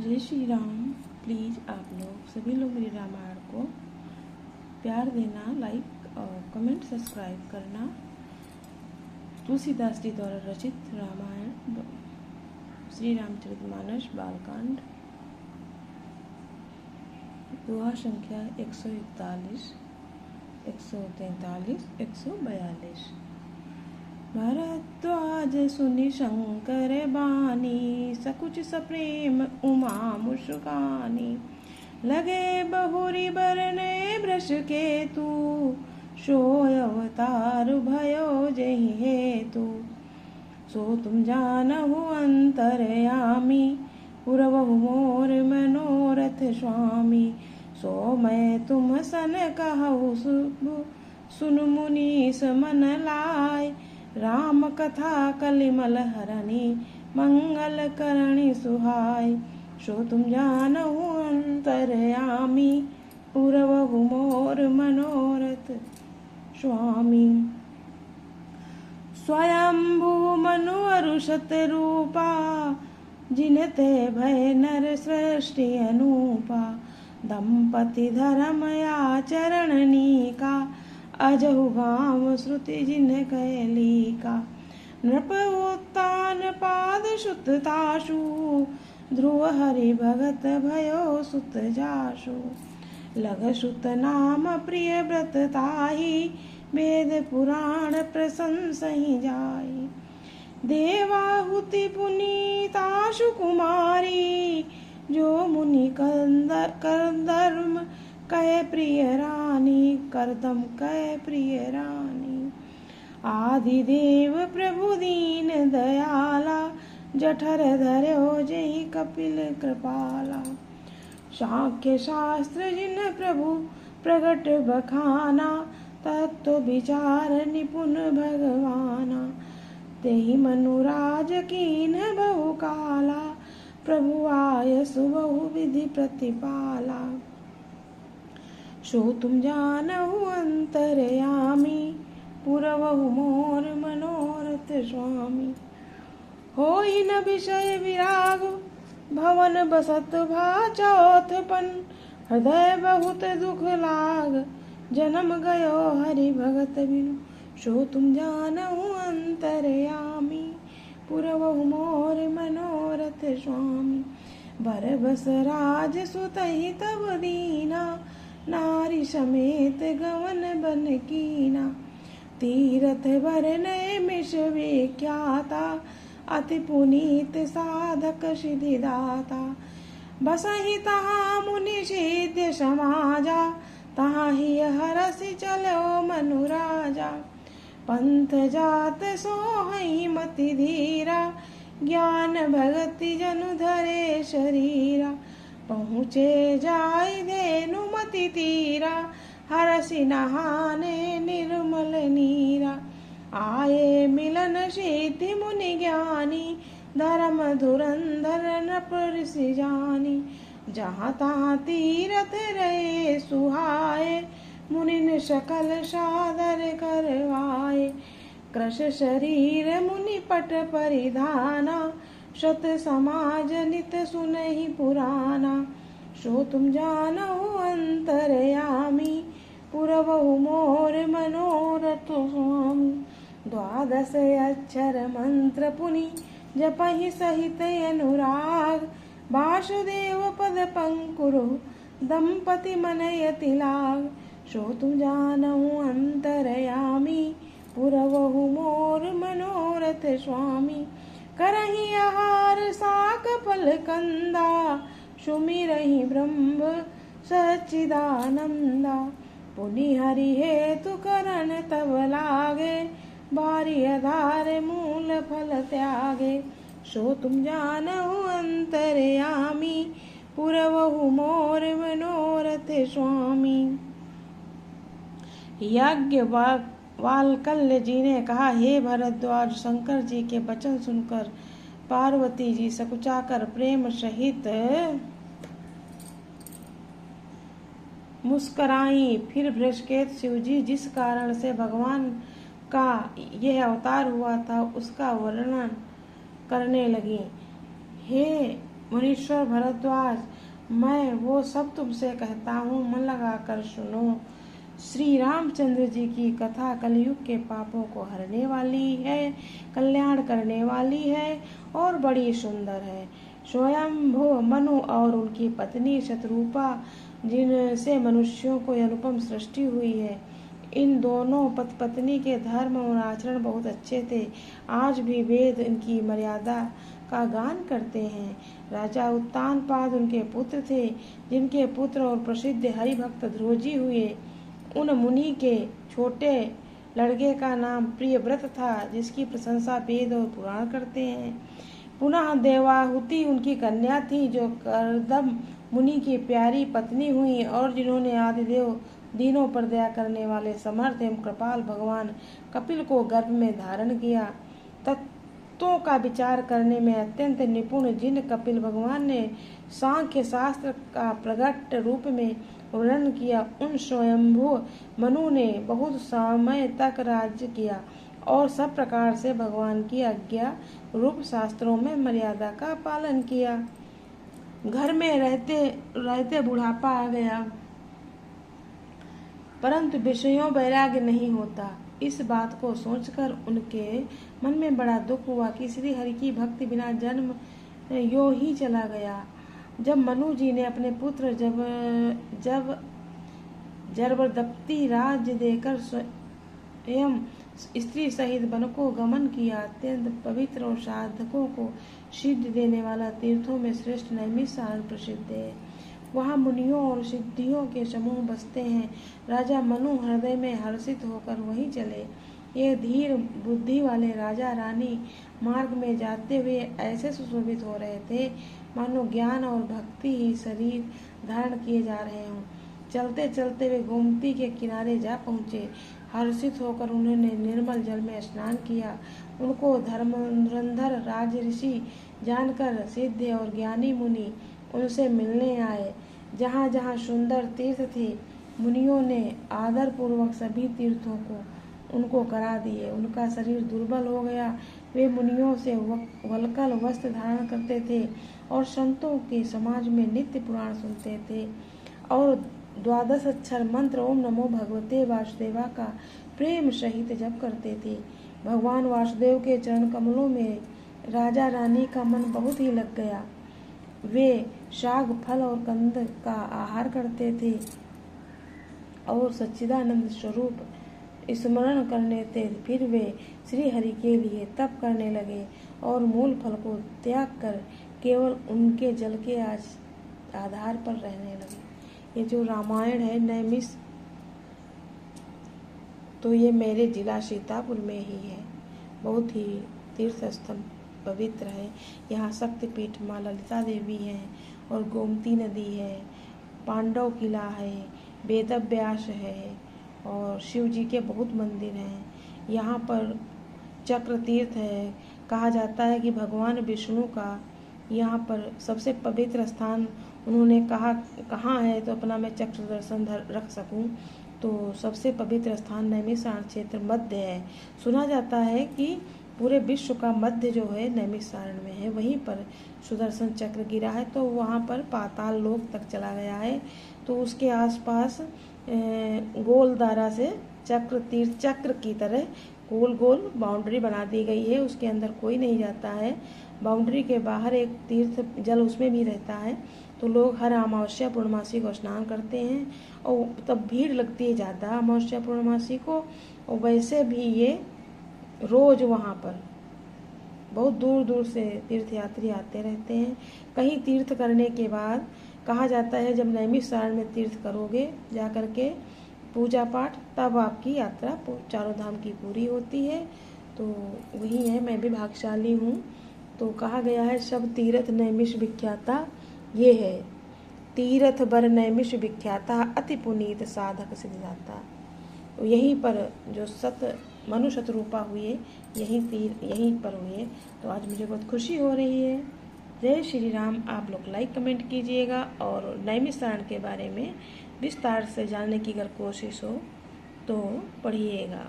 जय श्री राम। प्लीज़ आप लोग सभी लोग मेरे रामायण को प्यार देना, लाइक और कमेंट सब्सक्राइब करना। तुलसीदास जी द्वारा रचित रामायण श्री रामचरितमानस बालकांड, दोहा संख्या 141, 143, 142। भरद्वाज सुनि शंकर बानी, सकुच सप्रेम उमा मुस्कानी। लगे बहुरी बरने वृष केतु, सोय अवतार भयो जहि हेतु। सो तुम जानहु अंतरयामी, पुरवहु मोर मनोरथ स्वामी। सो मैं तुम सन कहु सुन मुनीस मन लाय। राम कथा कलिमल हरणी, मंगल करणी सुहाय। सो तुम जानहु अंतरयामी, पुरवहु मोर मनोरथ स्वामी। स्वयंभू मनु अरुषत रूपा, जिनते भय नर सृष्टि अनूपा। दंपति धर्म आचरणनीका, अजहु गाम श्रुति जिन कैलिका। नृप उत्तान पाद सुत तासु, ध्रुव हरि भगत भयो सुत जासु। लग सुत नाम प्रिय व्रत ताहि, वेद पुराण प्रशंसहि जाई। देवाहुति पुनीतासु कुमारी, जो मुनि करदर्म कह प्रिय रानी, करदम कह प्रिय रानी। आदिदेव प्रभु दीन दयाला, जठर धर्यो जहि कपिल कृपाला। सांख्य शास्त्र जिन प्रभु प्रगट बखाना, तत्व विचार निपुण भगवाना। तेहि मनुराज कीन बहु काला, प्रभु आय सुबहु विधि प्रतिपाला। सो तुम जानहु अंतरयामी, पुरवहु मोर मनोरथ स्वामी। होई न विषय विराग, भवन बसत भा चौथपन। हृदय बहुत दुख लाग, जन्म गयो हरि भगत बिनु। सो तुम जानहु अंतरयामी, पुरवहु मोर मनोरथ स्वामी। बरबस राज सुतहि तब दीना, नारी समेत गवन बन कीना। तीरथ बरनय मिष विख्याता, अति पुनीत साधक सिद्धिदाता। बसहि तहाँ मुनि सिद्ध समाजा, तहाँ ही हरसि चलो मनु राजा। पंथ जात सोहई मति धीरा, ज्ञान भगति जनु धरे शरीरा। पहुँचे जाय धेनु मति तीरा, हरसि नहाने निर्मल नीरा। आये मिलन सिद्धि मुनि ज्ञानी, धर्म धुरंधर नृप ऋषि जानी। जहाँ तहाँ तीरथ रहे सुहाए, मुनि सकल सादर करवाए। कृश शरीर मुनि पट परिधाना, शत समाज नित सुनहि पुराना। सो तुम जानहु अंतरयामी, पुरवहु मोर मनोरथ स्वामी। द्वादश अक्षर मंत्र पुनि, जपहि सहित अनुराग। वासुदेव पद पंकुरो, दंपति मनयति लाग। सो तुम जानहु अंतरयामी, पुरवहु मोर मनोरथ स्वामी। करहि आहार साक फल कंदा, सुमिरहि ब्रह्म सच्चिदानंदा। पुनि हरि हेतु करण तब लागे, बारी आधार मूल फल त्यागे। सो तुम जानहु अंतरयामी, पुरवहु मोर मनोरथ स्वामी। यज्ञ वालकल्य जी ने कहा, हे भरद्वाज, शंकर जी के वचन सुनकर पार्वती जी सकुचाकर प्रेम सहित मुस्कराई। फिर बृहस्पति शिव जी जिस कारण से भगवान का यह अवतार हुआ था, उसका वर्णन करने लगी। हे मुनीश्वर भरद्वाज, मैं वो सब तुमसे कहता हूँ, मन लगाकर सुनो। श्री रामचंद्र जी की कथा कलयुग के पापों को हरने वाली है, कल्याण करने वाली है और बड़ी सुंदर है। स्वयंभू मनु और उनकी पत्नी शतरूपा, जिनसे मनुष्यों को अनुपम सृष्टि हुई है, इन दोनों पति पत्नी के धर्म और आचरण बहुत अच्छे थे। आज भी वेद इनकी मर्यादा का गान करते हैं। राजा उत्तानपाद उनके पुत्र थे, जिनके पुत्र और प्रसिद्ध हरिभक्त ध्रुवजी हुए। उन मुनि के छोटे लड़के का नाम प्रियव्रत था, जिसकी प्रशंसा वेद और पुराण करते हैं। पुनः देवाहुति उनकी कन्या थी, जो करदम मुनि की प्यारी पत्नी हुई और जिन्होंने आदिदेव दीनों पर दया करने वाले समर्थ एवं कृपाल भगवान कपिल को गर्भ में धारण किया। तत्वों का विचार करने में अत्यंत निपुण जिन कपिल भगवान ने सांख्य शास्त्र का प्रकट रूप में वर्णन किया, उन स्वयंभू मनु ने बहुत समय तक राज्य किया और सब प्रकार से भगवान की आज्ञा रूप शास्त्रों में मर्यादा का पालन किया। घर में रहते रहते बुढ़ापा आ गया, परंतु विषयों वैराग्य नहीं होता। इस बात को सोचकर उनके मन में बड़ा दुख हुआ कि श्री हरि की भक्ति बिना जन्म यो ही चला गया। जब मनु जी ने अपने पुत्र जब जबरदस्ती राज्य देकर स्वयं स्त्री सहित वन को गमन किया, अत्यंत पवित्र और साधकों को सिद्ध देने वाला तीर्थों में श्रेष्ठ नैमिषारण्य प्रसिद्ध है। वहाँ मुनियों और सिद्धियों के समूह बसते हैं। राजा मनु हृदय में हर्षित होकर वहीं चले। ये धीर बुद्धि वाले राजा रानी मार्ग में जाते हुए ऐसे सुशोभित हो रहे थे, मानो ज्ञान और भक्ति ही शरीर धारण किए जा रहे हों। चलते चलते वे गोमती के किनारे जा पहुँचे। हर्षित होकर उन्होंने निर्मल जल में स्नान किया। उनको धर्मधर राज ऋषि जानकर सिद्ध और ज्ञानी मुनि उनसे मिलने आए। जहाँ जहाँ सुंदर तीर्थ थे, मुनियों ने आदर पूर्वक सभी तीर्थों को उनको करा दिए। उनका शरीर दुर्बल हो गया। वे मुनियों से वल्कल वस्त्र धारण करते थे और संतों के समाज में नित्य पुराण सुनते थे और 12 अक्षर मंत्र ओम नमो भगवते वासुदेवा का प्रेम सहित जप करते थे। भगवान वासुदेव के चरण कमलों में राजा रानी का मन बहुत ही लग गया। वे शाक फल और कंद का आहार करते थे और सच्चिदानंद स्वरूप स्मरण करने थे। फिर वे श्री हरि के लिए तप करने लगे और मूल फल को त्याग कर केवल उनके जल के आधार पर रहने लगे। ये जो रामायण है नैमिष, तो ये मेरे जिला सीतापुर में ही है। बहुत ही तीर्थ स्थल पवित्र है। यहाँ शक्तिपीठ माँ ललिता देवी है और गोमती नदी है, पांडव किला है, वेदव्यास है और शिव जी के बहुत मंदिर हैं। यहाँ पर चक्र तीर्थ है। कहा जाता है कि भगवान विष्णु का यहाँ पर सबसे पवित्र स्थान उन्होंने कहा कहाँ है, तो अपना मैं चक्र दर्शन रख सकूं, तो सबसे पवित्र स्थान नैमिषारण्य क्षेत्र मध्य है। सुना जाता है कि पूरे विश्व का मध्य जो है नैमिषारण्य में है। वहीं पर सुदर्शन चक्र गिरा है, तो वहाँ पर पाताल लोक तक चला गया है। तो उसके आसपास गोल दायरा से चक्र तीर्थ चक्र की तरह गोल गोल बाउंड्री बना दी गई है। उसके अंदर कोई नहीं जाता है। बाउंड्री के बाहर एक तीर्थ जल उसमें भी रहता है। तो लोग हर अमावस्या पूर्णमासी को स्नान करते हैं और तब भीड़ लगती है ज़्यादा अमावस्या पूर्णमासी को। और वैसे भी ये रोज़ वहाँ पर बहुत दूर दूर से तीर्थयात्री आते रहते हैं। कहीं तीर्थ करने के बाद कहा जाता है जब नैमिषारण्य में तीर्थ करोगे जा कर के पूजा पाठ, तब आपकी यात्रा चारों धाम की पूरी होती है। तो वही है, मैं भी भाग्यशाली हूँ। तो कहा गया है सब तीर्थ नैमिष विख्याता, ये है तीर्थ बर नैमिष विख्याता, अति पुनीत साधक सिद्धाता। तो यहीं पर जो मनु शतरूपा हुए यहीं पर हुए। तो आज मुझे बहुत खुशी हो रही है। जय श्री राम। आप लोग लाइक कमेंट कीजिएगा और नैमिषारण्य के बारे में विस्तार से जानने की अगर कोशिश हो तो पढ़िएगा।